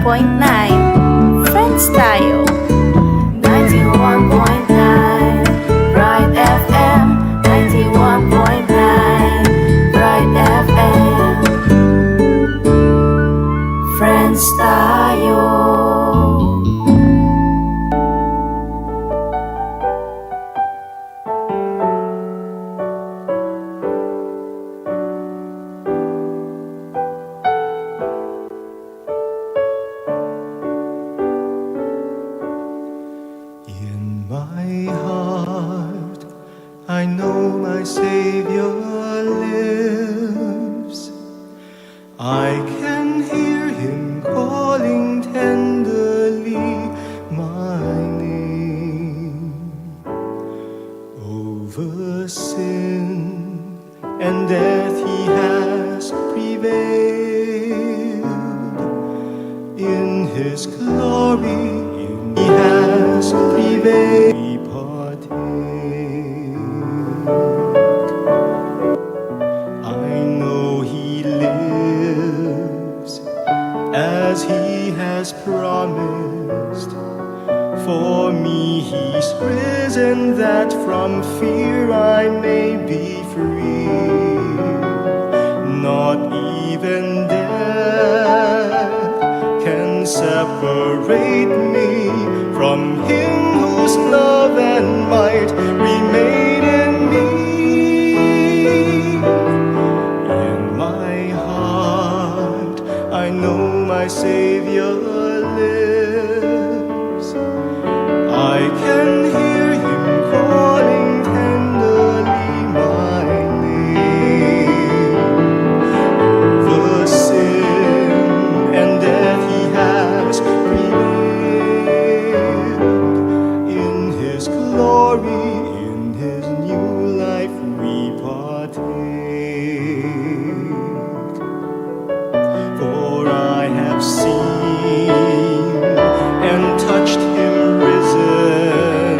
Friends tayo. 91.9 Bright FM. 91.9 Bright FM. Friends tayo. In my heart, I know my Savior lives. I can hear Him calling tenderly my name. Over sin and death He has prevailed. In His glory, He has prevailed. We partake. I know He lives as He has promised. For me He's risen, that from fear I may be free. Not even death can separate me from Him whose love and might remain in me. In my heart, I know my Savior lives. I can hear Him calling tenderly my name. Over sin and death He has prevailed. In His glory, in His new life we partake. For I have seen and touched Him risen.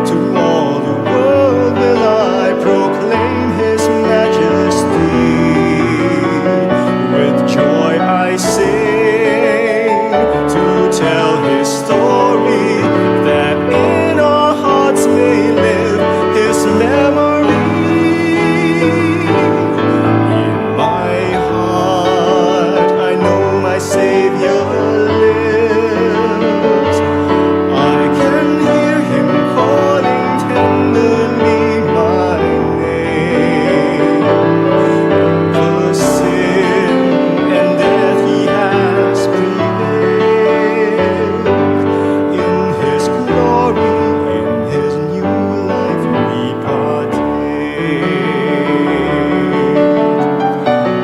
To all the world will I proclaim His majesty. With joy I sing to tell His story, that in our hearts may live His memory. In my heart, I know my Savior lives. I can hear Him calling tenderly my name. For sin and death He has prevailed. In His glory, in His new life we partake.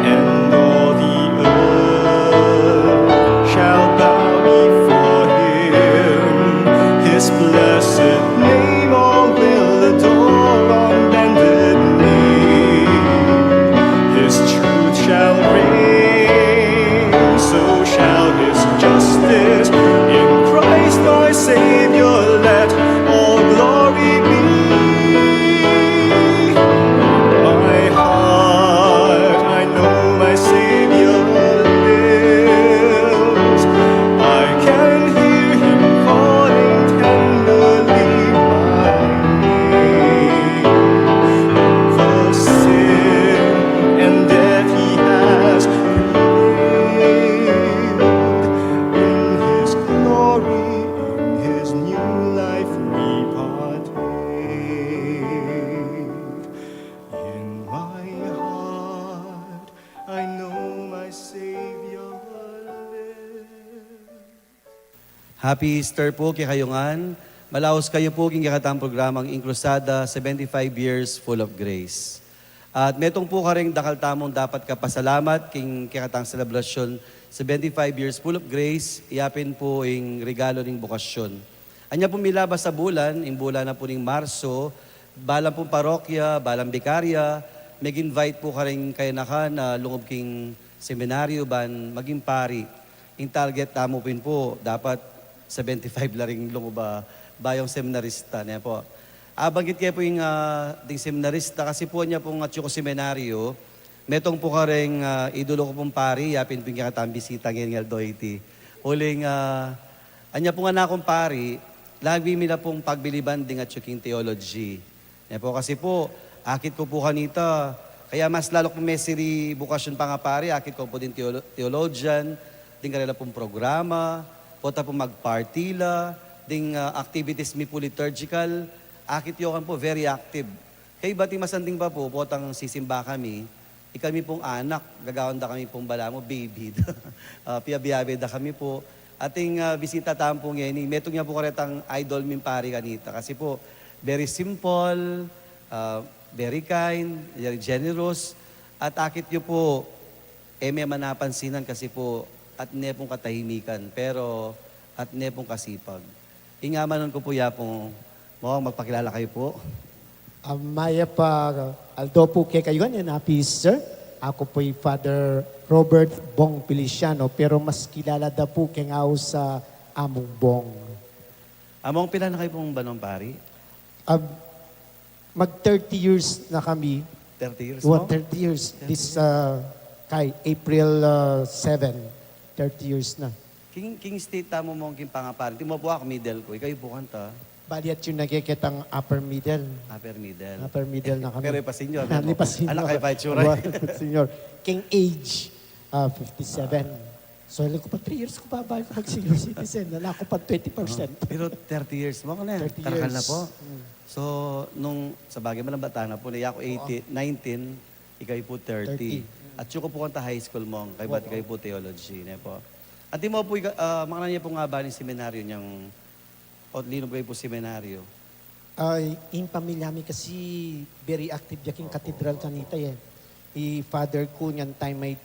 And all the earth shall bow before Him. His blessed name all will adore on bended knee. His truth shall reign, so shall His justice. In Christ my Savior let all glory be. My heart, I know my Savior lives. I can hear Him calling tenderly my name. For sin and death He has prevailed. In His glory, in His new life we partake. In my heart, I know my Savior lives. Happy Easter po kay Kayungan. Malaos kayo po king kakatang programang Inclusada 75 Years Full of Grace. At metong po ka rin dakal tamong dapat kapasalamat king kakatang selebrasyon 75 Years Full of Grace, iyapin po ing regalo ning bukasyon. Anya po milabas sa bulan, ing bulan na po ning Marso, balang po parokya, balang bikarya, mag-invite po ka rin kayo naka na lungob king seminaryo ban maging pari. Ing target tamo pin po, dapat 75 la ring lungob bayong seminarista niya po. Banggit kayo po yung ding seminarista kasi po niya pong atyo ko seminaryo, metong po ka rin idolo ko pong pari, yapin po yung kakatang bisita ngayon ng Doity. Huling, anya po nga na akong pari, lagi mila pong pagbilibanding at yuking theology. Yan po, kasi po, akit ko po kanita, kaya mas lalo kung may siri bukasyon pa nga pari, akit ko po din theologian, din kanila pong programa, po ta pong magpartila, ding activities mi po liturgical, akit yokan po, very active. Kaya bati masanding pa po, potang sisimba kami, kami pong anak, gagawin da kami pong bala mo, baby. Piyabiyabe da kami po. Ating bisita tampong yan, metong niya po karetang idol min pari kanita. Kasi po, very simple, very kind, very generous. At akit nyo po, may manapansinan kasi po, at ne pong katahimikan, pero at ne pong kasipag. Ingamanon ko po ya pong, magpakilala kayo po. Maya pa, Aldo po kay kayo yan, sir. Ako po'y Father Robert Bong Feliciano, pero mas kilala da po kay nga sa Among Bong. Among pila na kayo pong banong pari? Mag 30 years na kami. 30 years Well, mo? 30 years. This, kay April 7, 30 years na. King state tamo mong king pangapari. Di mo po ako middle ko. Ikaw po kanta. Baliat yung nagkikitang upper middle. Upper middle. Upper middle na kami. Pero ipa senior. Lipa senior. Anak kayo pa itsura. Senior. King age, 57. So, alam ko pa 3 years ko pa bago ko mag-senior citizen. Wala ko pa 20%. Pero 30 years mo ka na. 30 Karakal years. na po. So, nung sa bagay mo ng bata na po, niya ako 19, ikaw po 30. At yung ko po kanta high school mo, kay ba't kayo po theology. Ne po. At di mo po, mga niya po nga ba ni seminaryo niyang, o lino kayo po seminaryo? In pamilya mi kasi very active yaking katedral kanita eh. Father ko niyan time may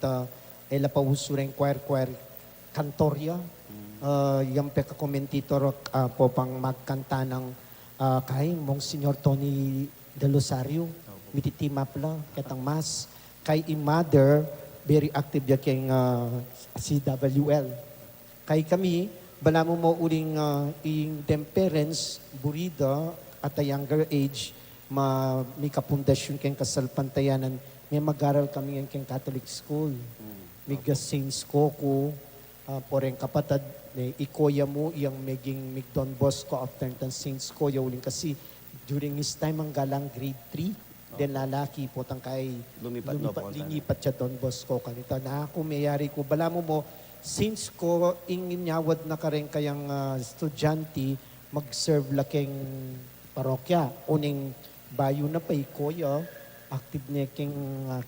ela pa usureng choir kantorya. Yung peka commentator po pang magkanta ng kay Monsignor Tony De Losario. Mititimap la ketang mas. Kay mother very active yaking CWL. Kay kami bala mo uling in them parents, burida, at a younger age, may kapundasyon kayong kasalpantayanan, may mag-aral kami ng kayong Catholic school. May Saints Coco, poreng kapatad, may ikoya mo, yung meging mig Don Bosco after ng Saints Koya uling kasi during his time ang galang grade 3, then lalaki po kay lumipat siya Don Bosco kanito. Na ako mayari ko, bala mo, since ko inginyawad na ka rin kayang estudyante, mag-serve laking parokya. Uning bayo na pa ikoya, active na king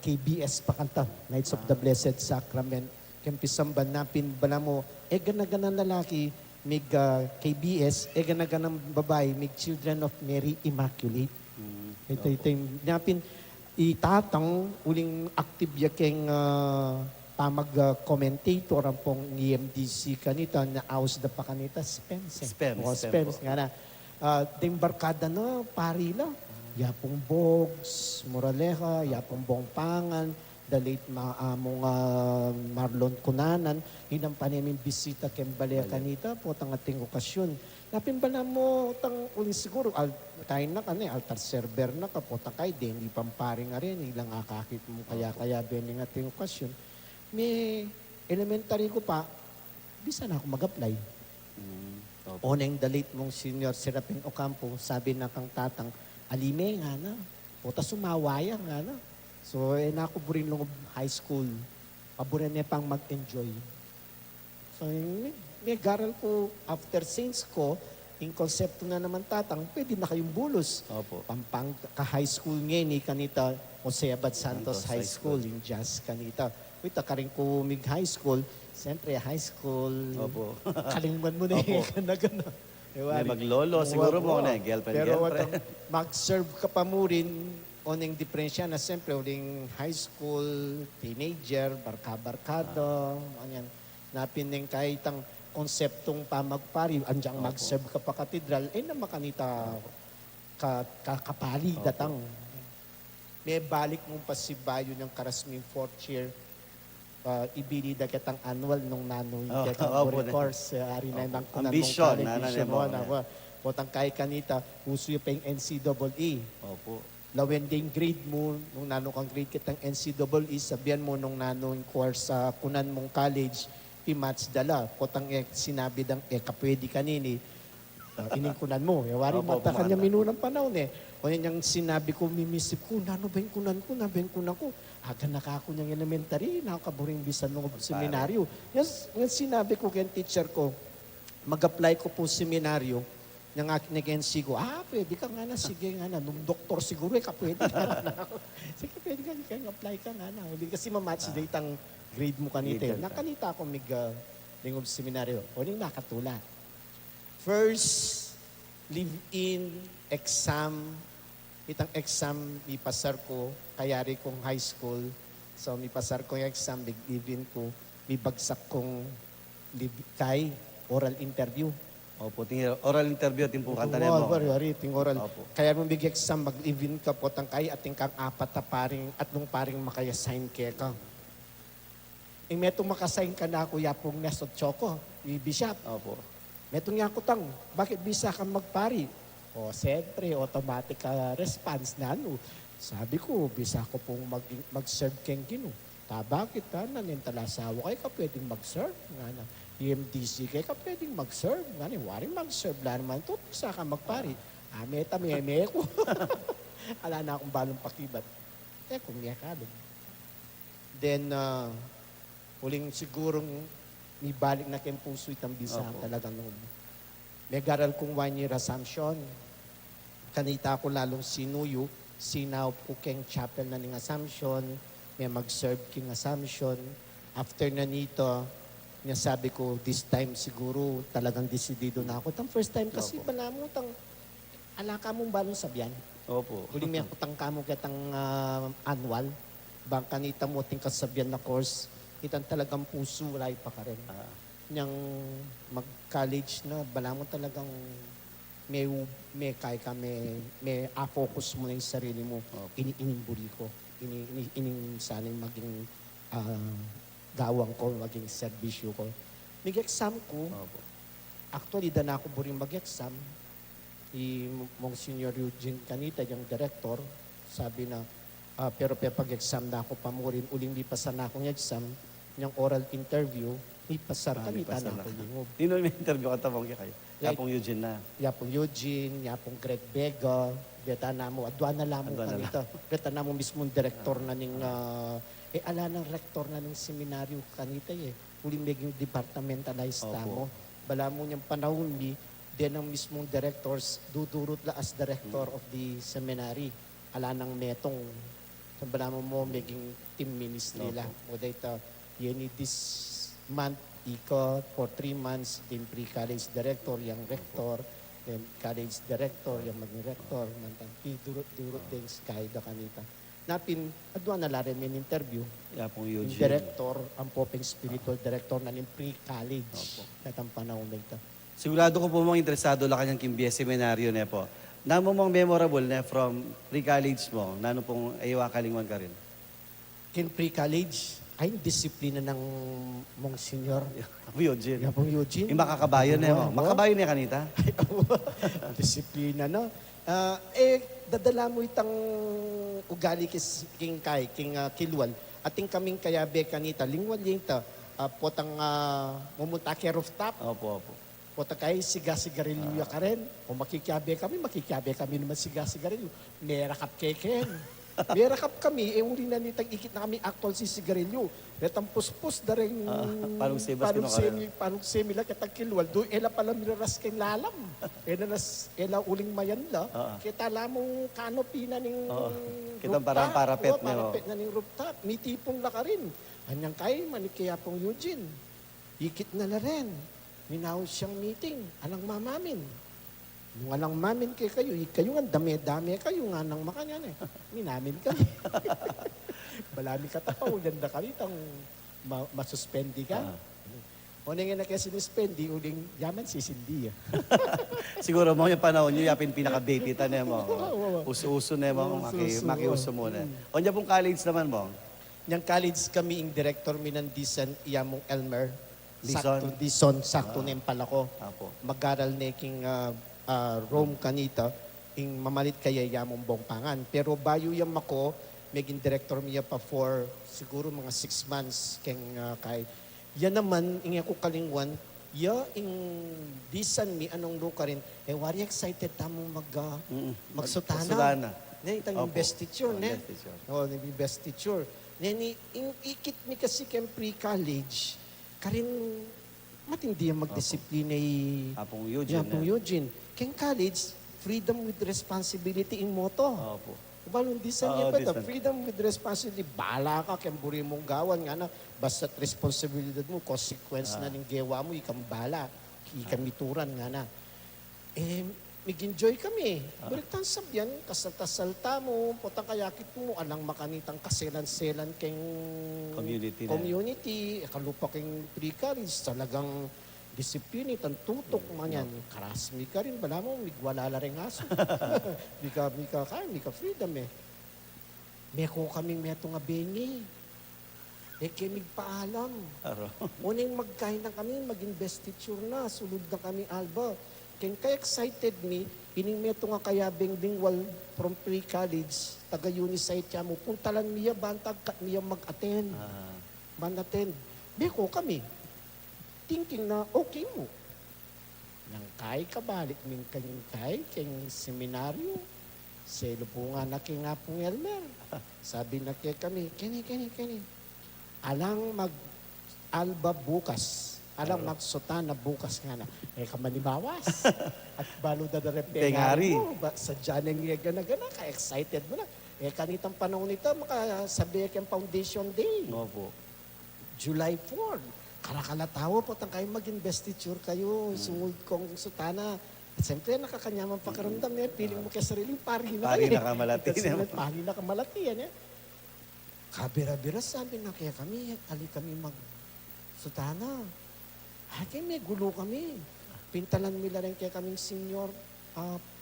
KBS pa kanta, Knights of the Blessed Sacrament. Kempisamban napin, bala mo, gana-ganang lalaki, mig KBS, gana-ganang babae, mig Children of Mary Immaculate. Ito yung napin, itatang, uling active yaking pamag-commentator ang pong EMDC kanita na aus da pa kanita Spence. Spence nga na. Ding barkada na, pari la. Yapong Bogs, Moraleja, Yapong Bongpangan, the late maamong Marlon Cunanan, hinang panimin bisita kembale kanita po tang ating okasyon. Napimbala mo tang uling siguro, tayo na kani, altar server na ka po tang kay, di pampari nga rin, ilang akakit mo kaya bening ating okasyon. May elementary ko pa, bisa na ako mag-apply. Oneng the late mong senior Serapin Ocampo, sabi na kang tatang, alime nga na, o ta sumawaya nga na. So, na ako burin lang high school, paboran niya pang mag-enjoy. So, may garal ko, after Saints ko, in konsepto na naman tatang, pwede na kayong bulos. Opo. Pampang ka-high school ngayon, kanita, Jose Abad Santos High School, yung jazz kanita. Wait, ka rin ko high school. Siyempre, high school. Opo. Kalimutan mo na Opo. gana. May maglolo, siguro mo na girlfriend. Pero mag-serve ka pa mo rin oning diferensya na siyempre, uling high school, teenager, barka-barkado, anyan. Napining kahit ang konseptong pamagpari, andyang mag-serve ka pa katedral, na makanita kakapali datang. May balik mong pasibayo ng Karasming 4th year, ibili da kitang annual nung nanoy course ari na nang ambition na potang kay kanita uso yung NCAA. Opo. Lawending grade mo nung nano kang grade kitang NCAA sabihan mo nung nano yung course sa kunan mong college match dala. Potang sinabi dang kapwede kanini. Iningkunan mo. Wari Opo, mata kanya pumanda. minunang panahon O yan yung sinabi ko, mimisip ko, nano ba yung kunan ko? Aga nakako niyang elementary, nakakaburing bisan ng seminaryo. Yung sinabi ko kay teacher ko, mag-apply ko po seminaryo, ng aking nag-NC ko, pwede ka nga na, sige nga na. Nung doktor siguro, kapwede ka na ako. Sige, pwede ka, apply ka nga na. Hindi kasi mamatch date ang grade mo kanita. Grade ka. Nakanita ako lingog seminaryo. O ning nakatula. First, live-in, exam. Itang exam, ipasar ko, kayari kong high school. So, ipasar ko yung exam, live-in ko. Ibagsak kong kay oral interview. Opo, oral interview at po kanta mo. Wari, ting oral. Opo. Kaya mong big exam, mag-live-in ka po tangkay at kang apat na paring, at nung paring makaya-sign ka. Metong makasign ka na kuya pong Nesot Choco, Bishop. Opo. Metong yakutang, bakit bisa ka magpari? Siyempre, automatic response na ano. Sabi ko, bisa ko pong mag-serve keng gino. Bakit ka nanintalasawa kay ka pwedeng mag-serve? Nga na, EMDC kay ka pwedeng mag-serve. Nga na, waring mag-serve. Wala naman ito, bisa ka magpari. Meta, meme ko. Ala na akong balong pakibat. Kung niya ka. Then, huling sigurong may balik na kayong puso itang bisa talaga noon. May garal kong 1 year assumption. Kanita ko lalong sinuyo, sinaw po keng chapel na ning assumption, may mag-serve king assumption. After na nito, sabi ko, this time siguro talagang desidido na ako. Tang first time kasi balamutang alaka mong balong sabyan. Opo. Huling may akutang kamo kitang annual. Bang kanita mo ting kasabyan na course, itang talagang puso, wala pa ka rin. Niyang mag-college na, bala mo talagang may kaya ka, may focus mo na yung sarili mo. Inimburi ko. Ining sana'y maging gawang ko, maging serbisyo ko. Nag-exam ko, actually, na ako buring mag-exam. Monsignor Eugene Canita, yung director, sabi na, pero pag-exam na ako pamurin, uling lipasan na akong exam, yung oral interview, ipasar kanita na ako lingog. Sino may interview ka tabong kayo? Yapong Eugene na. Yapong Eugene, yapong Greg Vega, beta na mo, adwa na lang mo Adwa na kanita. Beta na mo mismong director na ning, ala ng rektor na ng seminaryo kanita Uling maging departmentalized na mo. Bala mo niyang panahon ni, din ang mismong directors, dudurot la as director of the seminary. Ala ng metong, bala mo maging team ministry la. O data, yun this month, iko for 3 months, team pre-college director, yung rector, then college director, yung maging rector, mantang durot din kahit da kanita. Napin, adwa na larin may interview. Yapong Yung Eugene. director, ang popeng spiritual director na ng pre-college. Katang panahon na ito. Sigurado ko po mga interesado la kanyang kimbiya seminaryo na po. Namo mong memorable na from pre-college mo, nano pong ayawa kalingwan ka rin? Kin pre-college, ay disiplina ng Monsignor. Yapong Eugene. Yapong Eugene. Yung makakabayo na mo. Makabayo niya kanita? Disiplina, no? Dadala mo itang ugali king kilwal. Ating kaming kayabe kanita, lingwal yinta, potang mumunta kay rooftop. Opo. Potang kay siga-sigarilyo ka rin. O makikiabe kami naman siga-sigarilyo. Merakap keken. Merakap kami, uli na nitang ikit na kami actual si sigarilyo. Retang puspos da rin, parang sebas kinakaroon. parang semi lang kitang kilwal. Do, ela pala miraras kay lalam. Ela uling mayan la. Kita la mo canopy na ning Kitang parang parapet na. Parapet na ning rooftop. May tipong la ka rin. Anyang kay, manikaya pong Eugene. Ikit na rin. Minaw siyang meeting. Alang mamamin. Nung alang mamin kayo nga dami-dami kayo nga nang makanyan Minamin kami. Balami katapaw, yan na kami tang masuspendi ka. O nga na kaya sinispendi, uling yaman si Cindy. Siguro mo yung panahon nyo, yapin pinaka-baby na mo. Uso-uso na mo, makiuso muna. O niya pong college naman mo? Niyang college kami, yung director minandisan, iyamong Elmer. Dison? Sakto na yung pala ko. Apo. Mag-aral na king Rome kanita, ing mamalit kaya yamong bongpangan. Pero bayo yam ako, maging director niya pa for siguro mga 6 months keng kay Yan naman, ingi ako kalingwan, ing disan mi anong luka rin, wari excited tamo magsutana. Magsutana. Itang Opo. investiture, ne? Investiture. Investiture. Neni, ikit mi kasi kem pre-college, karin matindi ang magdisiplina Apong Eugene. Yapong Eugene. Ken college, freedom with responsibility in moto. Opo. Balon disan Oo, niya pa disan. freedom with responsibility. Bala ka, kaya buri mong gawan nga na, basta responsibilidad mo, consequence na ng gewa mo, ikang bala, ikang mituran nga na. Mig-enjoy kami. Baliktang sabyan, kasalta-salta mo, putang kayakit mo, alang makanitang kaselan-selan keng Community na. community, kalupa keng pre-college, talagang disiplini, tan tutok man yan. Karasmi ka rin, bala mo, migwala la rin aso. Mika freedom eh. Meko kaming meto nga bengi. Kaya migpaalam. Aro. Uning magkain na kami, mag-investiture na, sulod na kami alba. Kaya excited ni, ining meto nga kaya bingwal from pre-college, taga-unisite mo, puntalan niya, bantag niya mag-attend. Man-attend. Meko kami. Thinking na okay mo. Nang kay kabalik min kay seminaryo. Selo po nga na nga pong Elmer. Sabi na kay kami, kini. Alang mag-alba bukas. Alang magsutana bukas nga na. Kamanibawas. At balo da Tengari. mo. Sa dyaneng nga gana-gana, ka-excited mo na. Kanitang panahon nito, makasabi kang Foundation Day. Opo. July 4. Karakala-tawa po kayo mag-investiture kayo, sungod kong sutana. At siyempre, nakakanyaman pakiramdam eh. Piling mo kaya sariling pari na Pari kayo. na kamalati. Pari na kamalati yan eh. Kabira-bira sabi na kaya kami, ali kami mag-sutana. Kaya may gulo kami. Pintalan nila rin kaya kaming senior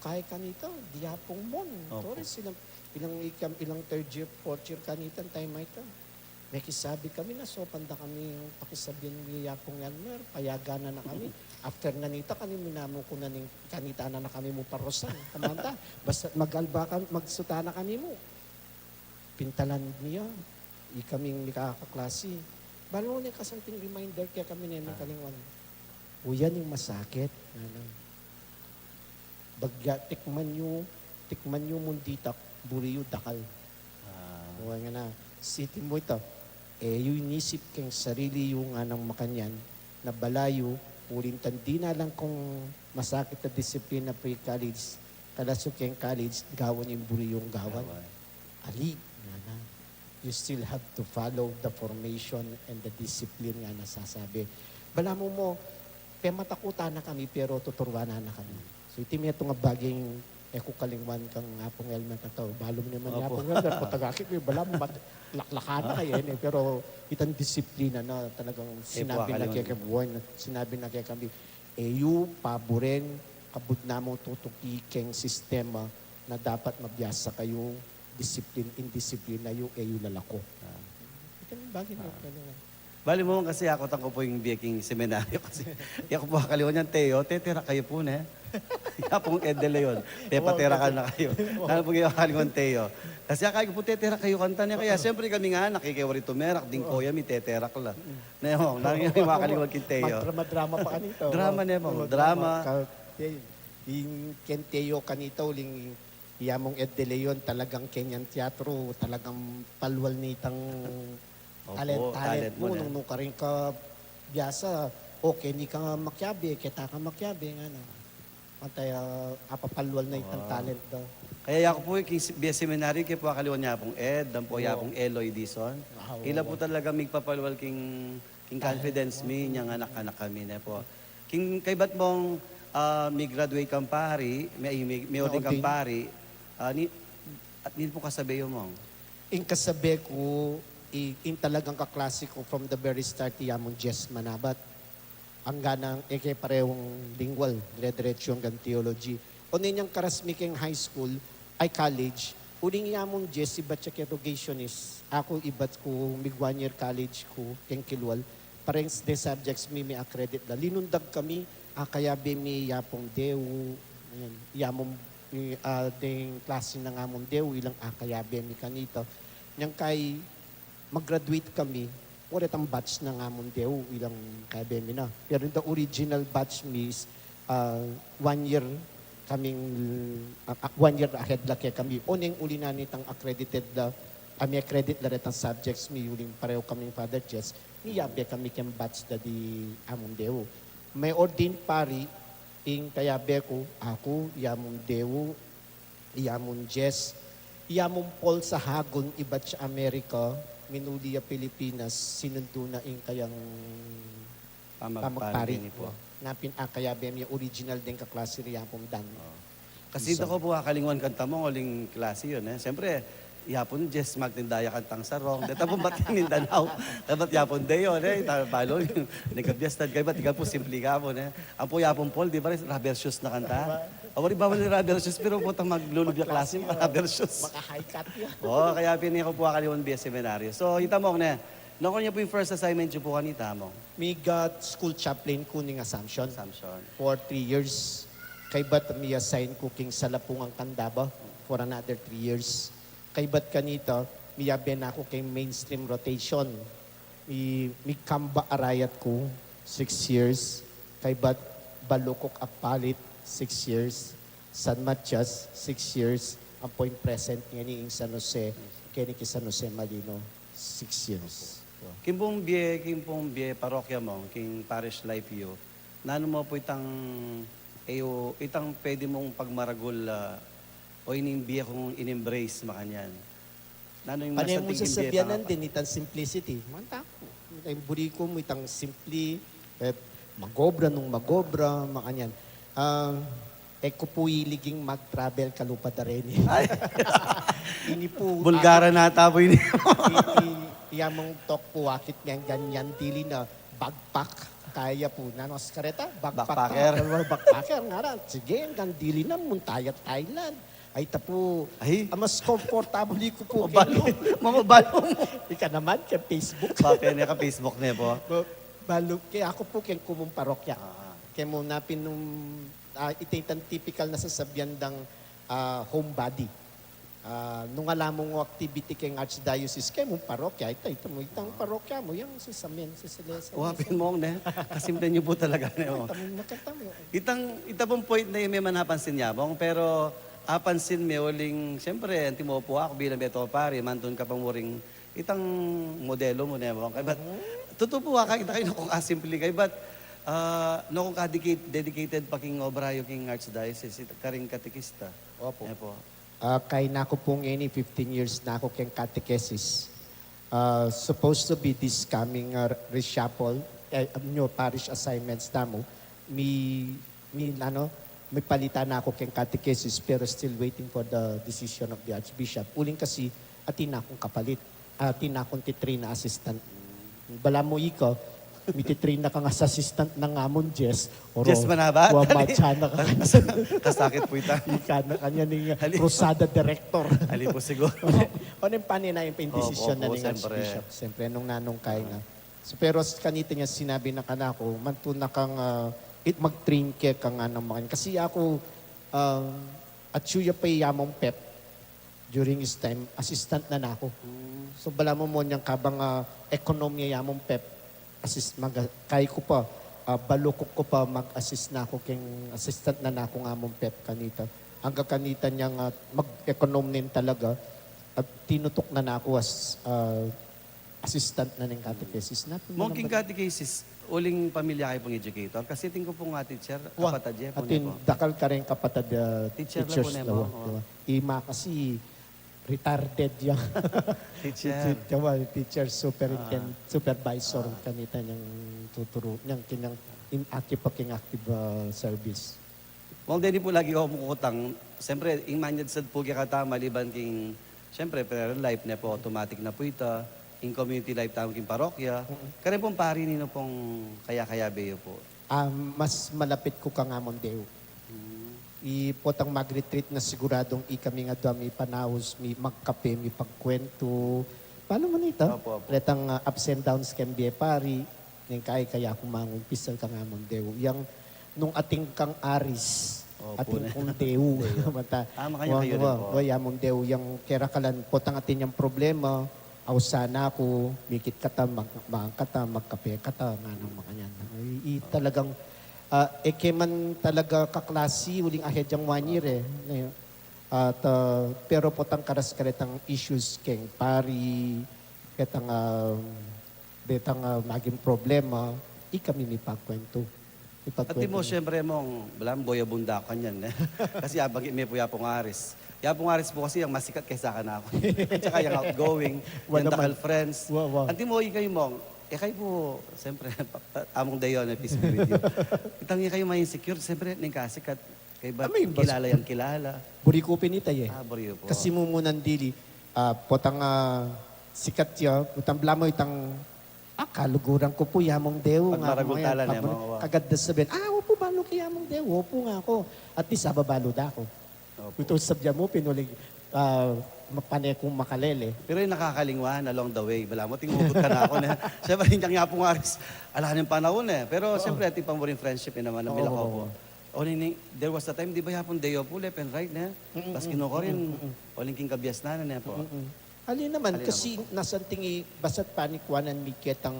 kaya kanito, Diapong Mon. Opo. Torres, ilang third year, fourth year kanita, time ito. May kisabi kami na so panda kami yung pakisabihan ni Yapong Elmer, payagana na kami. After nanita kami minamo ko na ning kanita na kami mo parosan. Kamanta, basta magalba kami, magsutana kami mo. Pintalan niya, kaming nikakaklase. Balo na kasanting reminder kaya kami na kalingwan. Uyan yung masakit. Bagya, tikman nyo munditak, buriyo dakal. Uwan nga na. City mo ito. Yung inisip kang sarili yung anang makanyan, na balayo, ulintan di na lang kung masakit na disiplina pre-college, kalasok yung college, gawan yung buri yung gawan. Ali, nga na. You still have to follow the formation and the discipline nga nasasabi. Bala mo, matakutan na kami, pero tuturwanan na kami. So iti may nga baging ko kalingwan kang Apong Elmer na to. Balo mo naman Opo. Apong Elmer. Patagakit mo, bala mo, laklakana kayo eh. Pero itang disiplina na talagang sinabi na kaya kami, sinabi na kaya kami, yung paboren, kabud na mo tutuki keng sistema na dapat mabiyasa kayo indisiplina yung lalako. Itang bagay na kalingwan. Bali mo kasi ako tangko po yung biyaking seminaryo kasi ako po kakaliwan niyan, Teo, tetera kayo po na. Yapong Ed de Leon, patera ka na kayo. Ano po yung kakaliwan, Teo? Kasi akayo po tetera kayo kanta niya. Kaya siyempre kami nga nakikiwari tumerak, din ko yan, may tetera ka lang. Nehong, nangyayon yung makaliwan kin Teo. Drama pa kanito. Drama na mo, drama. Yung ken Teo kanito, uling Yamong Ed de Leon, talagang Kenyan teatro, talagang palwal nitang talent mo. Nung ka rin ka biyasa, okay, ni ka makyabi, kita ka makyabi, nga na. Matay, apapalwal na itang talent daw. Kaya ako po yung biya seminaryo, kaya po kakaliwan niya pong Ed, dan po yapong Eloy Dison. Ila po talaga migpapalwal king confidence mi, niyang anak-anak kami na po. King kay ba't mong may graduate kang pari, may ording kang pari, at hindi po kasabi yung mong. In kasabi ko, in talagang kaklase ko from the very start, Yamong Jess Manabat. Ang ganang parehong lingual, dire-diretso hanggang theology. O ninyang karasmikeng high school, ay college, uling Yamong Jess, ibat siya kerogationist. Ako ibat ko, mig 1 year college ko, keng kilwal. Parang the subjects may accredit na. Linundag kami, kaya may Yapong Deo, Yamong, ding klase ng Among Deo, ilang kaya may kanito. Niyang kay mag-graduate kami, ulit ang batch ng amon deo ilang kabemi na. Pero the original batch is 1 year kaming 1 year ahead laki kami. Uneng uli na nitang accredited ami accredit na rin ang subjects mi uling pareho kaming Father Jess. Niyabe kami kem batch da di amon deo. May ordained pari ing kayabe ko ako yamon deo yamon Jess yamon Paul sa Hagon ibat sa Amerika minuli ya Pilipinas sinundo na ing kayang Pamagpari ni po. Napin kaya bem yung original din ka klase riya pong dan. Kasi ito ko po kalingon kanta mo, uling klase yun. Siyempre, yapon Jess magtindaya kantang sarong. Dito po ba't yung Mindanao? Dapat yapon day yun. Balo, nagkabyastad kayo. Ba't ikaw po simple ka po. Ang po yapon Paul, di ba? Rubber shoes na kanta. Awari bawal yung rubber shoes, pero po itang maglulubya klase, rubber shoes. Maka-high cut yan. Oo, kaya pinili ko po kalingon BS Seminaryo. So, kita mo na, nakuha niya po yung first assignment niyo po kanita mo. May got school chaplain kuning Assumption Assumption. for 3 years. Kay ba't may assign cooking sa Lapungang Candaba for another 3 years. Kay ba't kanito, may aben ako kay mainstream rotation. May kamba arayat ko 6 years. Kay ba't balukok apalit 6 years. San Matias 6 years. Ang point present niya ni San Jose, kaya ni San Jose Malino 6 years. Kimpong biye parokya mo, king parish life you, nano mo po itang pwede mong pagmaragol o ining biye kung in-embrace makanyan. Nano yung Ano nasa yung mo tingin biye sasabihanan din, itang simplicity. Manta ko. Itang buri ko mo, itang simpli, magobra nung magobra, makanyan. Eko po iliging mag-travel kalupa da rin. Ini po, Bulgara na tapo yun. iyamong talk po, wakit niyang ganyan, dili na bagpak. Kaya po, nanos kareta, Backpacker. Backpacker, nga rin. Sige, hanggang dili na, muntayat Thailand. Ay, tapo, Ay. mas comfortable ko po. Mga balo mo. Ika naman, kay Facebook. Pape niya ka Facebook niya po. Balo, kaya ako po kaya kumong parokya. Kaya mo napin nung, ito yung typical na sasabihan ng homebody. Nung alam mong activity kay Archdiocese, kaya mong parokya, ito mo, itang parokya mo, yung sasamin, sasalesa. Wapin mo na. Kasimple niyo po talaga niyo. Itang point na yung may manapansin niya mong, pero apansin may uling, siyempre, anti mo po ako bilang beto pare, mantun ka pang muring itang modelo mo na mong. But, totoo po kita kayo kung asimple kayo, but, no kung dedicated pa king obra yung king Archdiocese, karing katekista. Opo. Po. Kaya na ako pong 15 years na ako kayong catechesis. Supposed to be this coming reshuffle, new parish assignments na mo. May palitan na ako kayong catechesis pero still waiting for the decision of the Archbishop. Uling kasi atin na akong kapalit. Atin na akong titrain na assistant. Bala mo ikaw, may titrain na kang assistant ng amon Jess. Jess Manabat? Wamachana ka. Kasakit po ita. Ika na kanya ni Rosada Director. Ali po siguro. Ano yung panin na yung decision na Opo, ng siyempre. Archbishop? Siyempre, nung nanong kaya nga. So, pero kanito niya sinabi na kanako, manto na kang mag-train ke kang anong mga. Kasi ako, at suya pa yamong pep during his time, assistant na nako. So, bala mo mo niyang kabang ekonomiya yamong pep, kaya ko pa, balukok ko pa mag-assist na ako keng assistant na nako nga mong pep kanita. Hanggang kanita niyang mag-econom talaga at tinutok na ako as assistant na ng catechesis. Mong king catechesis, uling pamilya kayo pong educator. Kasi tingko po nga teacher, kapatad niya po niya Atin, po. dakal ka rin kapatad Teacher lang teachers po niya daw. po, oo. Ima kasi retarded yan. Teacher. Teacher, supervisor kanita niyang tuturo, niyang kinang active service. Mong din po lagi ako mukutang. Siyempre, in manyan sad po kaya kata maliban king, siyempre, prayer life na po, automatic na po ito. In community life tamo king parokya. Kaya pong pari nino pong kaya-kaya beyo po. Mas malapit ko kang amon deo. Ipotang mag-retreat na siguradong kami nga doon, may panahos, may magkape, may pagkwento. Paano mo nito? Opo. Letang ups and downs can be a pari. Yung kaya kumangumpisal kang amon deo. Yang nung ating kang aris, Opo ating na. kung deo. Mata, Tama kayo rin po. amon deo, yung kerakalan, potang atin yung problema, ausana ako, mikit kata, magkata, magkape kata, nga nang mga yan. Talagang, keman talaga kaklasi, uling ahead yung 1 year eh. At, pero po tang karas karetang issues keng pari, ketang, detang naging problema, kami may pagkwento. At di mo, syempre mong, balang boya bunda ka niyan. Eh. Kasi abang may po Yapong Aris. Yapong Aris po kasi ang masikat kaysa ka na ako. At saka yung outgoing, yung dakal friends. At di mo, kayo mong, kayo po, siyempre, among dayon, peace be with you. Itangi kayo may insecure, siyempre, ning kasikat. Kayo ba kilala yan, kilala? Buri ko pinitay eh. Buriyo po. Kasi mumunan dili, potang sikat ya, putang blamo itang kaluguran ko po yamong dew. Pag maragultalan niya, mga Kagad na sabihin, opo balo kay yamong dew, opo nga ako. At least babalo da ako. Ito sabya mo, pinulig, mapane kong makalele. Pero yung nakakalingwahan along the way. Bala mo, tingugot ka na ako na. Siyempre, hindi nga po nga rin, alahan yung panahon eh. Pero siyempre, ating pang rin friendship yun naman, ang bilako po. There was a time, di ba yapon dayo po, left and right na. Tapos kinuko rin, oling king kabias na po. Ali naman, kasi nasan tingi, basat panikwanan mi kitang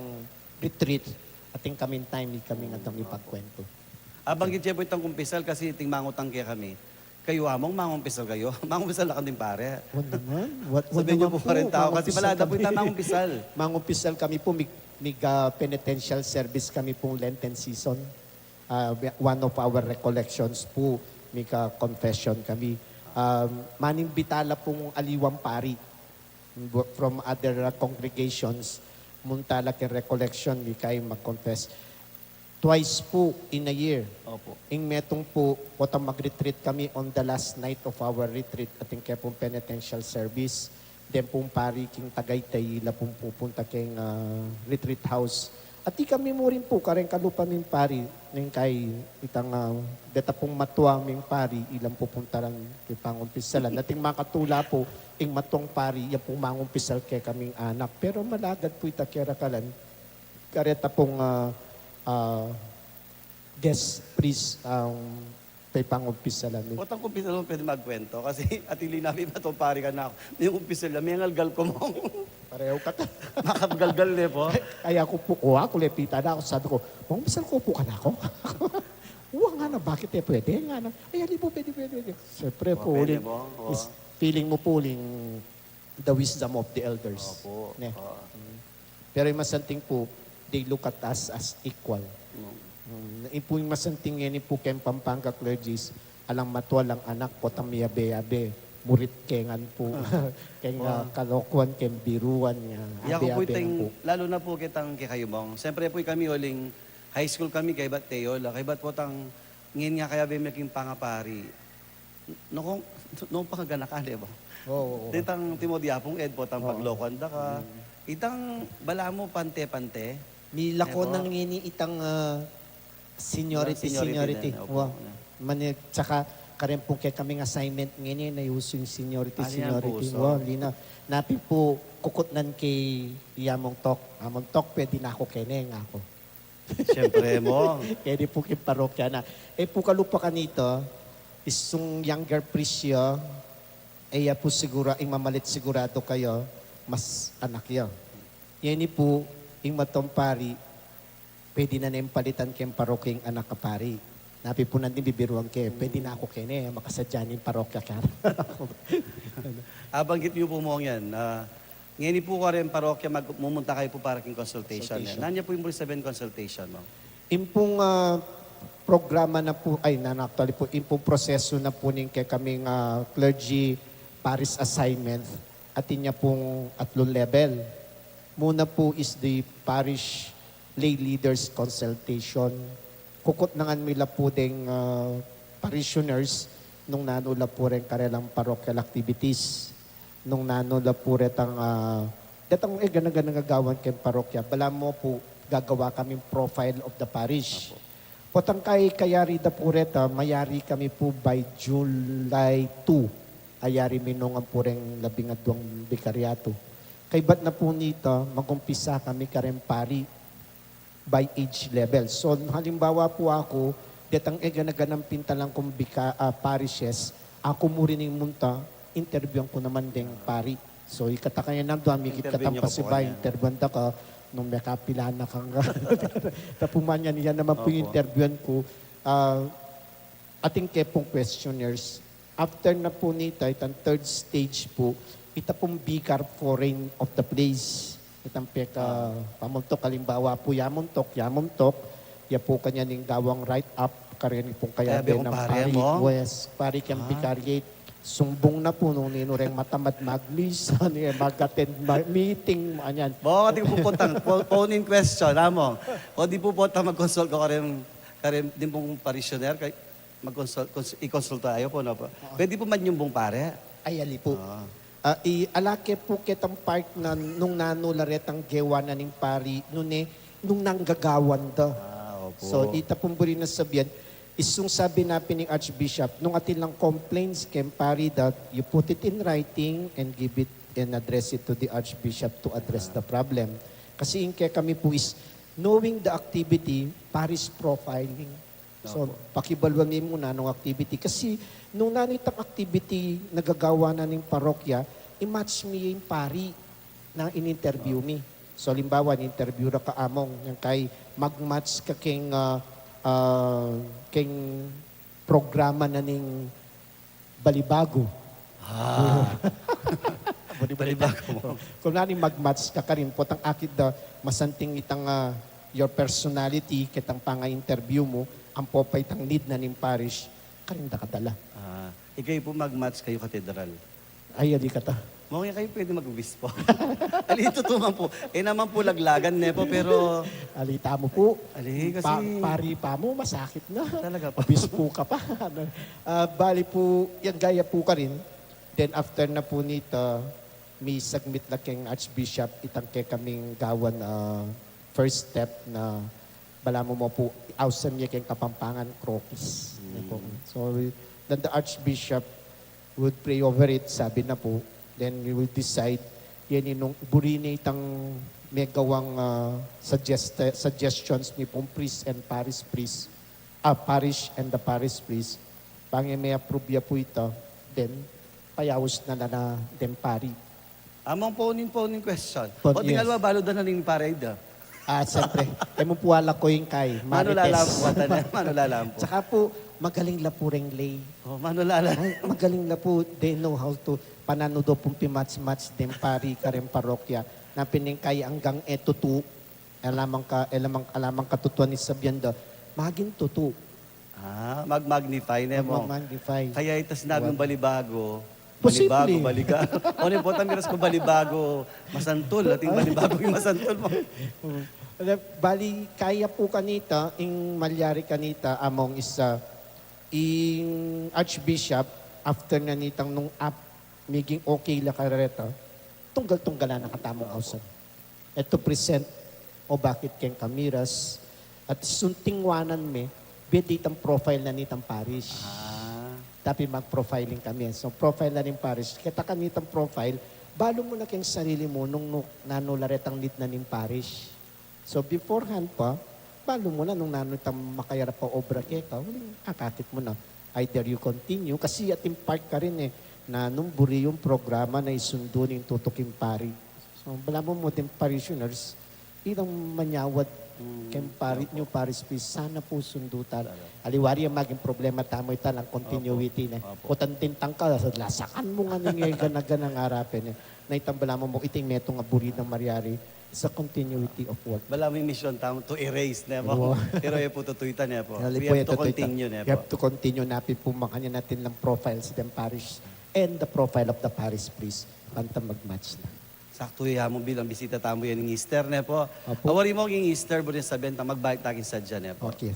retreat, ating kaming time, kami nga itong ipagkwento. Abang gitya po itong kumpisal kasi ting mangutang kaya kami. Kayo among mangumpisal kayo. Mangumpisal na din pare. Naman. Sabihin niyo po pa rin tao kasi malada po itang mangumpisal. Mangumpisal kami po, mig penitential service kami pong Lenten season. One of our recollections po, may confession kami. Maning bitala pong aliwang pari from other congregations, muntala kin recollection, may kayo mag-confess. Twice po in a year. Opo. Ing metong po, potang mag-retreat kami on the last night of our retreat, ating kaya pong penitential service. Then pong pari king Tagaytay, ila pong pupunta king retreat house. At di kami mo rin po, kareng kalupa ming pari, ning kay itang deta pong matwa ming pari, ilang pupunta lang kay pangumpisalan. Nating makatula po, ing matong pari, yan pong mangumpisal kay kaming anak. Pero malagad po itakera kalan, kareta pong guest priest kay pangumpisalan. Potang kumpisal mo pwede magkwento kasi atili namin na itong pari ka na ako. Yung kumpisal na, may ngalgal ko mo. Pareho ka ta. Makagalgal ne po. Kaya ako po, ako lepita na ako. Sabi ko, mangumpisal ko po ka na ako. Uwa nga na, bakit pwede nga na. Ay, hindi po, pwede. Siyempre po, pwede uling, mo. feeling mo po uling the wisdom of the elders. Opo. Ne? Pero yung masanting po, they look at us as equal. Ipo yung masanting yan po kayong Pampanga clergies, alang matwal ang anak po tamiyabe-yabe, murit kengan po, keng kalokuan, keng biruan niya, Iya ko po abe-abe po. lalo na po kitang kay kayo mong. Siyempre po kami uling high school kami kay Bat Teola. Kay Bat po tang ngin nga kaya bimaking pangapari. Noong pangaganakan, di ba? Oo. Ditang Timodiapong Ed po tang paglokoan da ka. Itang bala mo pante-pante. Milako Epo. nang ngini itang seniority. Seniority din, opo. Wow. Tsaka karen po kay kaming assignment ngini na uso yung seniority. Ano yan, puso? Wow, lina. Napi po kukutnan kay Yamong Tok. Among Tok, pwede na ako kene nga ako. Siyempre mo. Pwede po kay parokya na. Po kalupa ka nito, isung younger priest yun, po siguro, mamalit sigurado kayo, mas anak yun. Yan po, ing matong pari, pwede na nang palitan kayong parokyang anak ka pari. Napi po nandun bibiruan kayo, pwede na ako kene, makasadya ng parokya ka. Abanggit niyo po mo yan. Ngayon po ka rin parokya, mumunta kayo po para king consultation. Nandiyan po yung 7 consultation mo. Impong programa na po, actually po, impong proseso na po ning kay kaming clergy parish assignment at inya pong 3 level. Muna po is the parish lay leaders consultation. Kukot nangan mila po ding parishioners nung nanula po rin karelang parochial activities. Nung nanula po rin datang ganang gagawan kay parokya. Bala mo po gagawa kaming profile of the parish. Potang kayari da po rin, mayari kami po by July 2. Ayari minungan po rin 12 bikaryato. Kay ba't na po nito, mag-umpisa kami karen pari by age level. So, halimbawa po ako, detang ganang pintalang kong parishes, ako mo rin yung munta, interviewan ko naman ding pari. So ikata kanya nang doon, mikit Interview katang niyo ka po pasibay, kanya. interbanda ka, nung may kapilana kang tapumanya niya naman po yung Opo. interviewan ko. Ating kepong questionnaires. After na po nita, itang third stage po, ita pong bikar foreign of the place. Itang peka, pamuntok, kalimbawa po yamuntok, ya po kanya ning gawang right up, karini pong kaya Kaya din be ng kung pare pari, mo? west, pari kang bikariate. Sumbong na po nung ninureng matamad mag-misa, mag-attend meeting, anyan. Baka di pupuntang, phone-in question, amo. O di pupunta mag-consult ko karim din pong parishioner, mag-consult, i-consult tayo po, no po. Pwede po man yung buong pare. Ay, ali po. Ah. Alake po kitang part na nung nanularetang gewa na ning pari, nung nanggagawan da. Opo. So, ita pong buri na sabihan, isung sabi natin ng Archbishop, nung atin lang complaints kay pari that you put it in writing and give it and address it to the Archbishop to address the problem. Kasi in kaya kami po is knowing the activity, parish profiling. So, pakibalwangin muna nung activity. Kasi nung nanitang activity nagagawa na ng parokya, i-match me yung pari na in-interview me. So, limbawa, in-interview ra ka among, yung kay mag-match ka king programa na ning balibago. Balibago mo. Kung nani mag-match ka rin po, tang akid da masanting itang your personality, kitang panga-interview mo, ang popay tang need na ning parish, karin da kadala. Ikay po mag-match kayo katedral. Ay, adi ka ta. Mga kayo pwede mag-obispo. Alito tuman po. Naman po laglagan nepo, pero Alita mo po. Ali, kasi- Pari pa mo, masakit na. Talaga po. Obispo ka pa. Bali po, yan gaya po ka rin. Then after na po nito, may submit na keng Archbishop, itangke kaming gawan first step na bala mo po, awesome niya keng Kapampangan Crokis. Yan po. So, then the Archbishop would pray over it, sabi na po. Then we will decide, yan inong burini itang may gawang suggestions ni pong priest and parish priest, parish and the parish priest. Pangin may approve ya po ito, then payawos na den pari. amang phone-in question. Phone, O tingal yes. ba balo na ning parade? Siyempre, mo po wala ko yung kay Manulalampo. Marites. Manulalampo. Tsaka po, magaling la po ring lay. Oh, manulala. Ay, magaling la po, they know how to pananudo pong pimatch-match den pari ka rin parokya na piningkay hanggang etutu alamang katutuan ni Sabienda maging tutu Mag-magnify na mo. mag-magnify. Kaya ito sinabing balibago. Posible. Balibago, baligago. O po tamiras ko balibago, masantol. Ating balibago yung masantol mo. Bali, kaya po kanita, ing malyari kanita among isa, ing Archbishop, after na nitang nung maging okay la kareta, tunggal-tunggala na katamong hausan. Ito present o bakit keng kamiras, at suntingwanan me, beditang profile na nitang parish. Tapi mag-profiling kami. So, profile na rin parish. Kita kanitang profile, balo mo na keng sarili mo nung nanularetang need na ning parish. So, beforehand pa, balo mo na nung nanutang makayarap pa obra keka, kakakit mo na. Either you continue, kasi ating part ka rin na nung buri yung programa na isundo ng tutuking pari. So, bala mo din parishioners, ilang manyawad kay pari nyo paris please, sana po sundutan. Aliwari ang maging problema tamo ita lang continuity na. Kutan tintang ka, lasakan mo nga nangyay ganaganang harapin. Naitambala mo iting metong aburid ng Mariari sa continuity of work. Bala may mission tamo to erase na po. Oo. Pero yung po tutuitan niya po. Lali We po have to ito, continue We niya have po. to continue natin po makanya natin lang profile sa parish and the profile of the parish priest. Panta mag-match na. Sakto mo bilang bisita tamo yan ng Easter niya po. Opo. Awari mo yung Easter, burin sabihin, magbalik takin sa dyan niya po. Okay.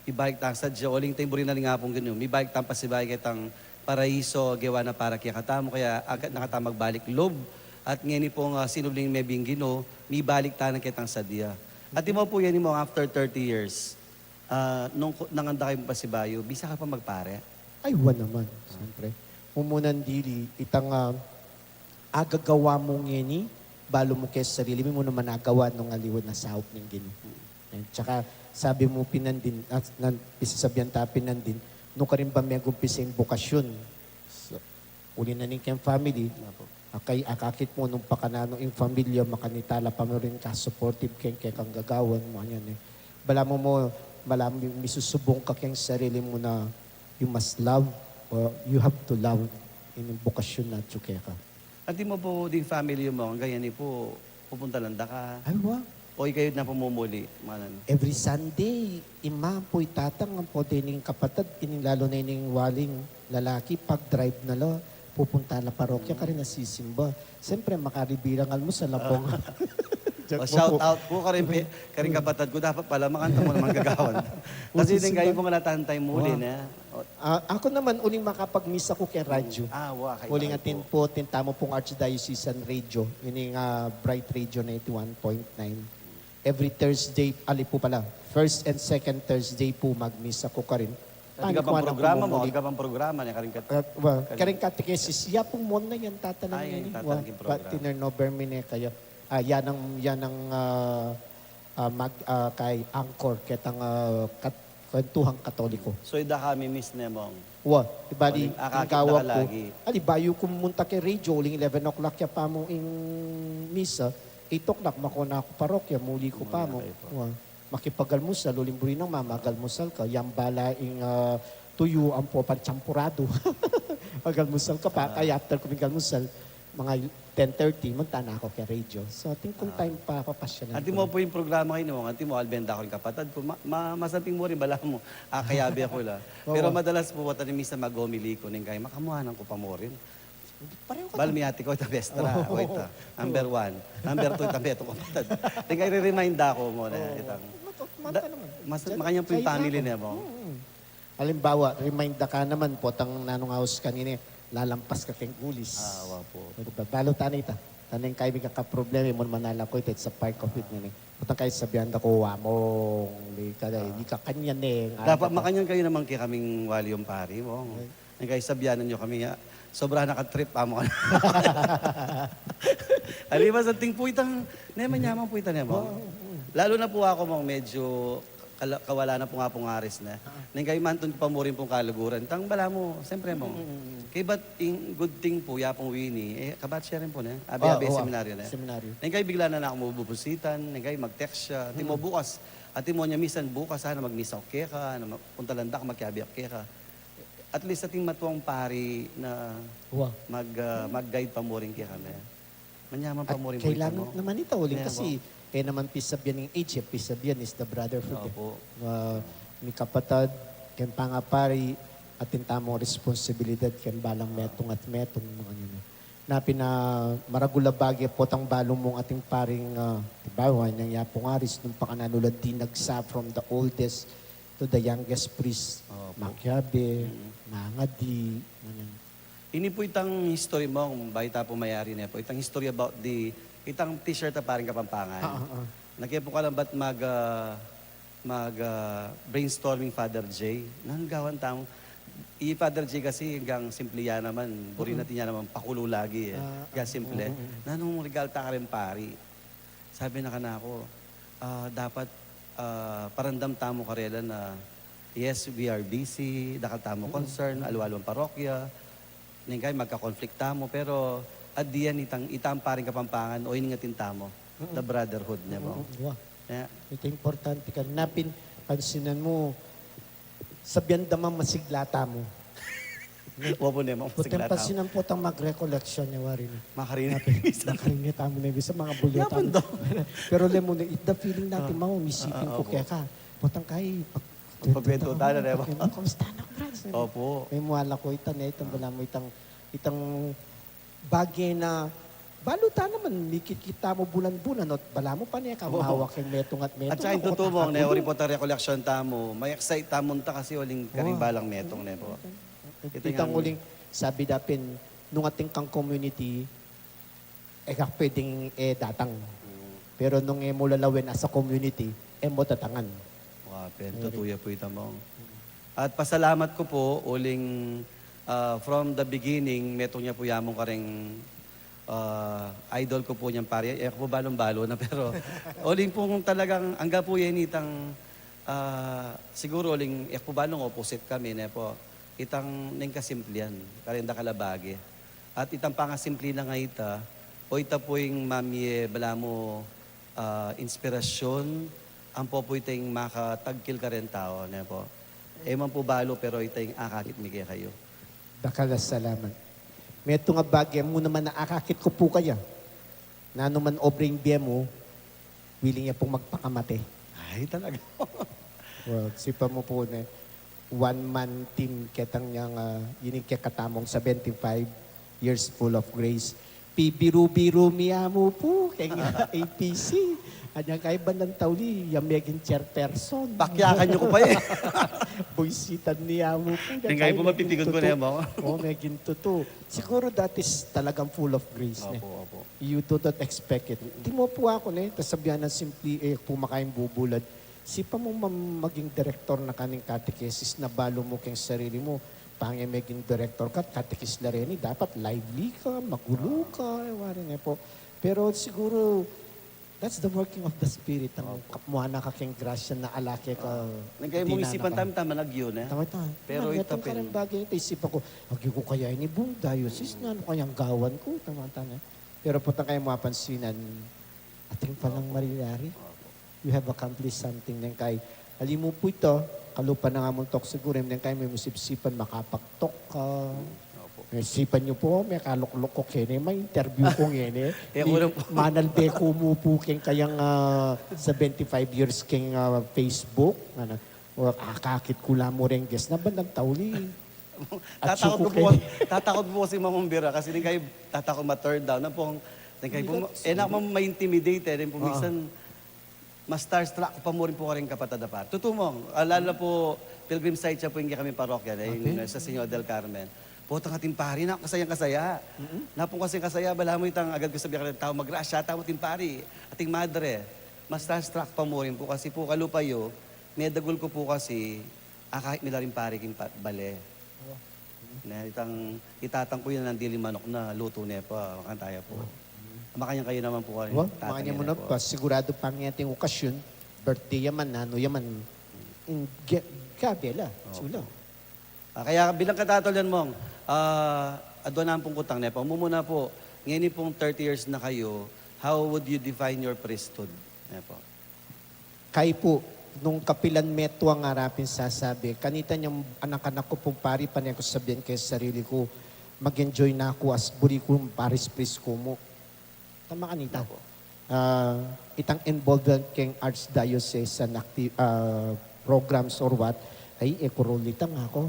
Ibalik tang sa dyan, uling tayo burin na nga pong ganyan. May balik tang pasibay kitang paraiso, gawa na para kaya katamo, kaya agad nakata magbalik lob. At ngayon pong sinubling may binggino, may balik tanang kitang sadya. At di mo po yan mo after 30 years, nung nanganda kayo pasibayo, bisa ka pa magpare? Ay, naman. Siyempre. Umunan dili, itang agagawa mo ngeni, balo mo kay sarili mo naman nagawa nung aliwan na sahop ng gini. Tsaka sabi mo pinandin, isasabihan ta pinandin, nung ka rin ba may gumpisa yung bukasyon. So, uli na ning kayong family, Akay akakit mo nung pakanano yung familia makanitala pa mo rin ka supportive kay kang gagawan mo anyan eh. Bala mo misusubong ka kayang sarili mo na you must love or you have to love in bukasyon na tsuke ka. At di mo po din family mo, ang ganyan po, pupunta lang da ka. Ay wa. O kayo na pumumuli. Manan. Every Sunday, ima po itatang ang po dining kapatid, ining lalo na ining waling lalaki, pag drive na lo, pupunta na parokya ka rin nasisimba. Siyempre, makaribirangal mo sa labong. O shout out po karing kapatid ko, dapat pala makanta mo naman gagawan. Kasi din kayo po nga natantay muli na. Ako naman, uling makapag-miss ako kay radyo. Kay Uling atin po, tintamo pong Archdiocesan Radio, ining Bright Radio 91.9. Every Thursday, po pala, first and second Thursday po mag-miss ako ka rin. Hindi ka pang programa mo, hindi ka pang programa niya karing Karing katekesis, ya pong mon na yan, tatanang Ay, yan. tatanangin program. Tinernober mine kayo. Yan ang kay Angkor, ketang kwentuhang katoliko. So ida kami miss na mo. Ibali, Waling akakit gawak na ko. lagi. Bayo kumunta kay radio, uling 11 o'clock ya pa mo in misa. 8 o'clock, makuna ako parokya, muli ko pa mo. Muli na Makipagalmusal, uling buri nang mamagalmusal ka. Yang bala ing tuyo ang po panchampurado. Magalmusal ka pa, kaya after kumigalmusal, mga 10:30, munta na ako kay radio. So, ating kung time pa, papasyanan Anti mo po yung programa kayo mo, anti mo albenda ko yung kapatid ko. Masanting mo rin, bala mo. Kayabi ako la. Pero madalas po, wata ni Misa mag-homily ko, ning kayo, makamuhanan ko pa mo rin. Pareho ka. Balmiati ko ita bestra, ko ita. Number 1. Number 2, ita beto ko kapatid. Tingay re-remind ako mo na itang. Mata naman. Makanya po yung family niya mo. Halimbawa, remind ka naman po, tang nanong house kanina, lalampas ka keng gulis. Po. Balo tanay ta. Tanay kayo ka problema mo manala ko ito sa park of it nini. Putang kayo sabihan ko, wamong, di ka kanyan eh. Dapat makanyang kayo naman kaya kaming wali yung pari mo. Ang kayo sabyanan nyo kami nga. Sobrang nakatrip pa mo ka na. Alima sa ting po itang, neman yaman po itang mo. Lalo na po ako mong medyo kawala na po nga pong aris na. Nang kayo mantun pa mo rin pong kaluguran. Tang bala mo, siyempre mo. Kay ba't good thing po, yapong Winnie, kabat siya rin po na. Abi-abi seminaryo na. Seminaryo. Nang kayo bigla na ako mabubusitan, nang kayo mag-text siya. Di mo bukas, at di mo niya misan bukas, sana mag-misa okay ka, na punta landa ka, magkiabi okay ka. At least ating matuwang pari na mag-guide pa mo rin kaya kami. Manyaman pa mo rin po ito kailangan mo. naman ito uling Yeah, kasi naman pisabyan ng age, pisabyan is the brotherhood. Opo. Ni kapatid, ken pangapari, atin tamong responsibilidad, ken balang metong at metong mga yun. Na maragulabagi po tang balong mong ating paring, tibawan, ng yapong aris, nung pakananulad tinagsa from the oldest to the youngest priest. Makiabe, mangadi, ganyan. Ini po itang history mo, kung baita po mayari na po, itang history about itang t-shirt na parang kapampangan. Nagya po ka lang ba't brainstorming Father J? Nanggawan tamo. Father J kasi hanggang simple yan naman. Buri natin yan naman, pakulo lagi eh. Kaya simple. Nanong regal ta ka rin pari. Sabi na ka na ako, dapat parandam tamo karela na yes, we are busy, dakal tamo concern, alwalong parokya, ningkay magka-conflict tamo, pero at diyan itang paring kapampangan o iningatin tamo, the brotherhood niya mo. Yeah. Ito importante ka. Pansinan mo, sabihan damang masiglata mo. Wapo niya mo, Puting pansinan po tang mag-recollection niya warin. makarinig. Nakaringit mo na sa mga bulyo. Pero lemon, the feeling natin misipin ko kaya ka. Putang kay, Pagkwento tayo na, diba? Kamusta na, Brad? Opo. May muwala ko itang wala mo itang bagay na baluta naman, mikikita mo bulan-bulan at bala mo pa niya kamahawak yung metong at metong. At saka yung totoo mo, na yung report recollection tamo, may excite tamon ta kasi uling karimbalang metong na po. Itang uling sabi dapin, nung ating kang community, pwedeng datang. Pero nung mo lalawin as a community, mo tatangan. Tutuya po ito mo. At pasalamat ko po, uling from the beginning, metong niya po yamong karing idol ko po niyang pare. Ako po balong-balo na pero uling po kung talagang angga po yan itang siguro uling ako po balong opposite kami na po. Itang ning kasimplian, karinda kalabagi. At itang pangasimple na nga ita, o ita po yung mami bala mo inspirasyon, ang po po ita yung makatagkil ka rin tao. Ne po. Eman po balo pero ita yung akakit migay kayo. Dakalas salamat. May ito nga bagay mo naman naakakit ko po kaya. Na naman obring biya mo, willing niya pong magpakamate. Ay, talaga. Well, sipa mo po na one-man team ketang niyang yun yung katamong 75 years full of grace. Pibiru-biru miya mo po kay nga APC. Anyang kay bandang tauli, yung meging chairperson. Pakyakan niyo ko pa eh. Boysitan niya mo po. Yung kayo po mapipigon ko na yan mo. Oo, meging totoo. Siguro that is talagang full of grace. Opo, opo. You do not expect it. Hindi mo po ako tapos sabihan ng simply pumakain bubulad. Sipa mo maging director na kaning catechesis na balo mo kang sarili mo. Pangya maging director ka, catechist na rin, dapat lively ka, magulo ka, warin po. Pero siguro, that's the working of the Spirit. Ang kamuhana ka keng grasya na alake ka. Nagkayo mong isipan tama nag yun eh. Tama. Pero itong itapin. karang bagay ito, isipan ko, agi ko kaya ini buong diocese na ano kayang gawan ko. Tama. Pero punta kayo mapansinan, ating palang marilari. You have accomplished something ng kay. Alim mo po ito, kalupa na nga mong tok siguro, ng kay may musip-sipan, makapagtok ka. Sipan niyo po, may kaluklok ko kene, may interview ko ngene. Manalbe ko mo po keng kayang 75 years keng Facebook. O akakit ko lang mo rin guess na bandang tauli. Tatakot po si Mamang Bira kasi din kayo tatakot ma-turn down. Na po, enak mo ma-intimidate rin po. Minsan, mas starstruck pa mo rin po ka rin kapatadapar. Tutumong, alala po, pilgrim site siya po yung kami parokya, yung sa Senyor del Carmen. Potang ating pari, na kasayang-kasaya. Na pong kasayang-kasaya, bala mo itang agad ko sabihin ka rin, tao magrasya, tao ating pari, ating madre. Mas starstruck pa mo rin po kasi po kalupayo, may dagol ko po kasi, kahit nila rin pari king bale. Na itatang ko yun ng dili manok na luto niya pa, makantaya po. Makanyang kayo naman po. Makanya mo na pa, sigurado pang yating okasyon, birthday yaman, ano yaman, kabela, sula. Kaya bilang katatolyan mong, adwanan pong kutang nepa, mumuna po, ngayon pong 30 years na kayo, how would you define your priesthood? Nepo. Kay po, nung kapilan meto ang harapin sasabi, kanita niyang anak-anak ko pong pari, panay ko sabihin kay sarili ko, mag-enjoy na ako as buri ko paris priest ko mo. Tama kanita ko. Itang involved keng archdiocesan programs or what, ay ekorolita nga ako.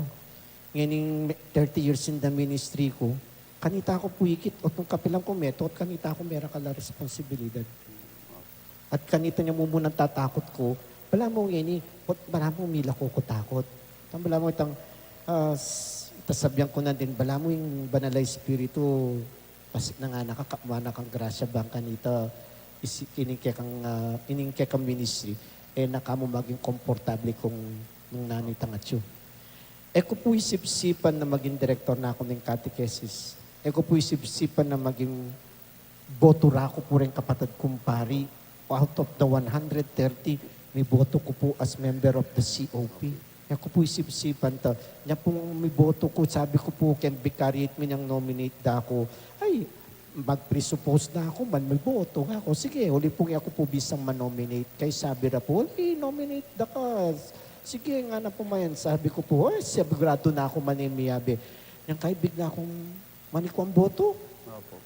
Ngayon 30 years in the ministry ko, kanita ko puikit o itong kapilang ko method, kanita ko meron ka la responsibilidad. At kanita niya mo munang tatakot ko, bala mo ngayon, bala mo mila ko takot. Bala mo itang, itasabihan ko na din, bala mo yung banalay spirito, pasik na nga nakakamuha kang grasya bang kanita, iningke kang ministry, nakamo maging komportable kung nung nanitang atyo. Eko po isip-sipan na maging director na ako ng catechesis. Eko po isip-sipan na maging botura ko po rin kapatid kumpari. Out of the 130, may boto ko po as member of the COP. Eko po isip-sipan to. Nya po may boto ko, sabi ko po, can vicariate mi niyang nominate da ako. Ay, mag-presuppose na ako, man may boto nga ako. Sige, huli po ako po bisang manominate. Kay sabi na po, nominate da ka. Sige nga na po mayan. Sabi ko po, sigurado na ako manimiyabi. Yang kay bigla akong maniko ang boto.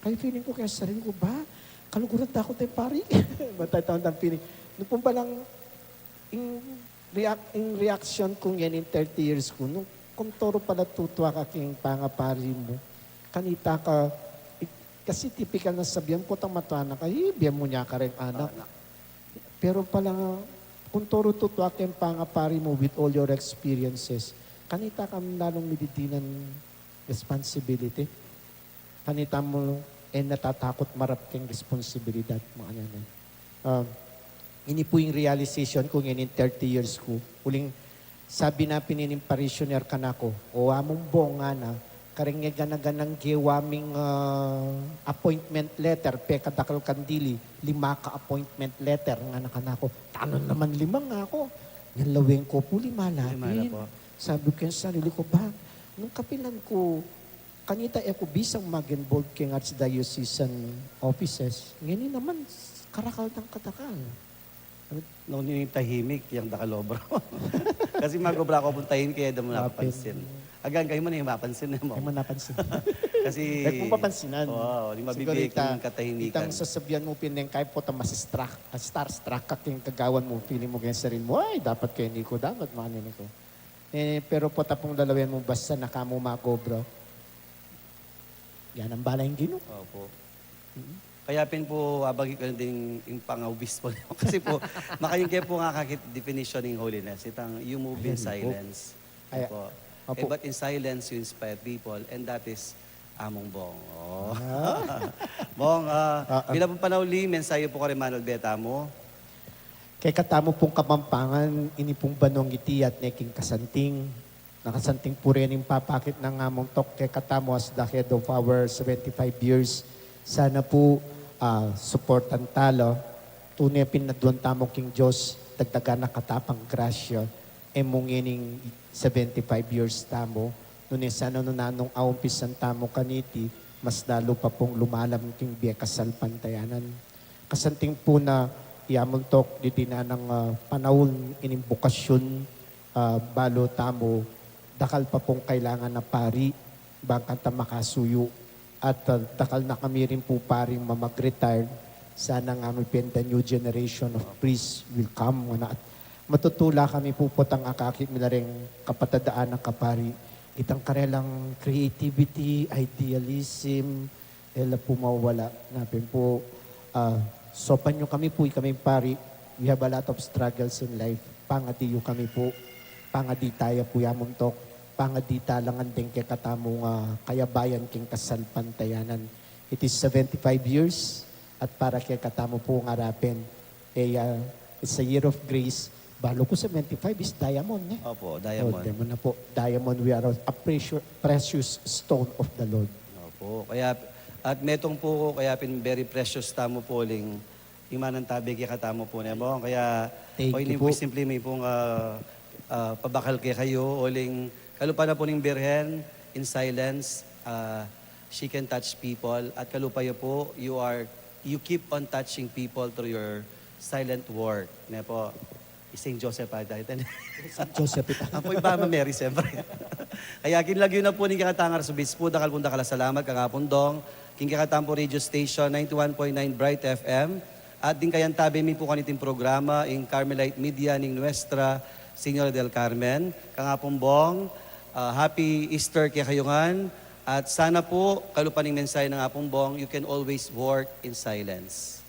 Kaya feeling ko kaya sarili ko, ba? Kaluguran da ako tayo pari. Batay taon ng feeling. Noong po ba lang, in reaction kong yan in 30 years ko, nung kuntoro pala tutwa ka king pangapari mo, kanita ka, kasi typical na sabihan ko tang matuana ka, biyan mo niya ka rin anak. Pero pala, kuntoro tutwa king pangapari mo with all your experiences, kanita ka lalong miditinan responsibility. Kanita mo, natatakot marap king responsibilidad. Mga yan. Ini po yung realization ko ngayon in 30 years ko. Uling sabi na pinining parishioner ka na ko, o among bonga na, karing ganang giwaming appointment letter, pekadakal kandili, 5 ka appointment letter nga nakanako. Tanon naman 5 nga ako. Yan laweng ko po 5 lapin. Sabi ko yung sarili ko, ba? Nung kapilan ko, kanita ako bisang mag-involve kay Archdiocesan offices. Ngayon naman, karakal ng katakal. Noon yung tahimik, yung dakalobro. Kasi magobra ako puntahin kaya daw mo napapansin. Agan kayo mo na yung mapansin mo. Ay mo napansin. Kasi... Ay kung mapansinan. Oo, di mabibigay kang katahimikan. Itang sasabihan mo pineng kahit po ta starstruck ka king kagawan mo, feeling mo ganyan sarili mo, ay dapat kay Nico, dapat manin ko. Pero po tapong lalawin mo basta nakamo magobro. Yan ang bala yung gino. Opo. Kaya pin po, abagi ko din yung pang-obispo niyo. Kasi po, makayungkaya po nga kakit definition ng holiness. Itang, you move in silence. Ay, Po. opo. But in silence, you inspire people. And that is among Bong. Oh. Bong, bilang pong panawli, mensahe po ka rin Manuel Betamo. Kay katamo pong kapampangan, ini pong banong iti at neking kasanting. Nakasanting po rin yung papakit ng among tok kay katamo as the head of our 75 years. Sana po supportan talo. Tunay pinaduan tamo king Diyos, dagdagan na katapang grasya. Emong ining 75 years tamo. Ngunit sana nanong aumpisan tamo kaniti, mas lalo pa pong lumalam king biya kasal pantayanan. Kasanting po na iamon tok diti na ng panahon ining bukasyon balo tamo dakal pa pong kailangan na pari bangkan ta makasuyo at dakal na kami rin po paring mamag-retire sana nga may the new generation of priests will come at matutula kami po potang akakit nila rin kapatadaan ng kapari itang karelang creativity, idealism ela po mawala napin po sopan nyo kami po, kami pari, we have a lot of struggles in life. Pangadiyo kami po, pangaditaya po yamuntok, pangadita langan din kay katamong kayabayan king kasal pantayanan. It is 75 years at para kay katamo po ng arapin. It's a year of grace. Balo ko 75 is diamond. Opo, Oh, Diamond. diamond na po. Diamond, we are a precious stone of the Lord. Opo, kaya... At metong po, kaya pin very precious tamo po ling imanan tabi kaya katamo po niya mo. Kaya, Thank o you ini po. po simple may pong pabakal kay kayo. O ling, kalupa na po ning birhen, in silence, she can touch people. At kalupa yo po, you keep on touching people through your silent work. Niya po, St. Joseph pa dahil. Joseph ito. Apoy ba Mary siyempre. Kaya kinlagyo na po ni kakatangar sa bispo, dakal pong dakala salamat, kakapundong, king kakatampo radio station, 91.9 Bright FM, at din kayan tabi mi po kaniting programa, in Carmelite Media, ning Nuestra Señora del Carmen, kangapumbong, happy Easter kay kayungan, at sana po, kalupaning mensahe ng apumbong, you can always work in silence.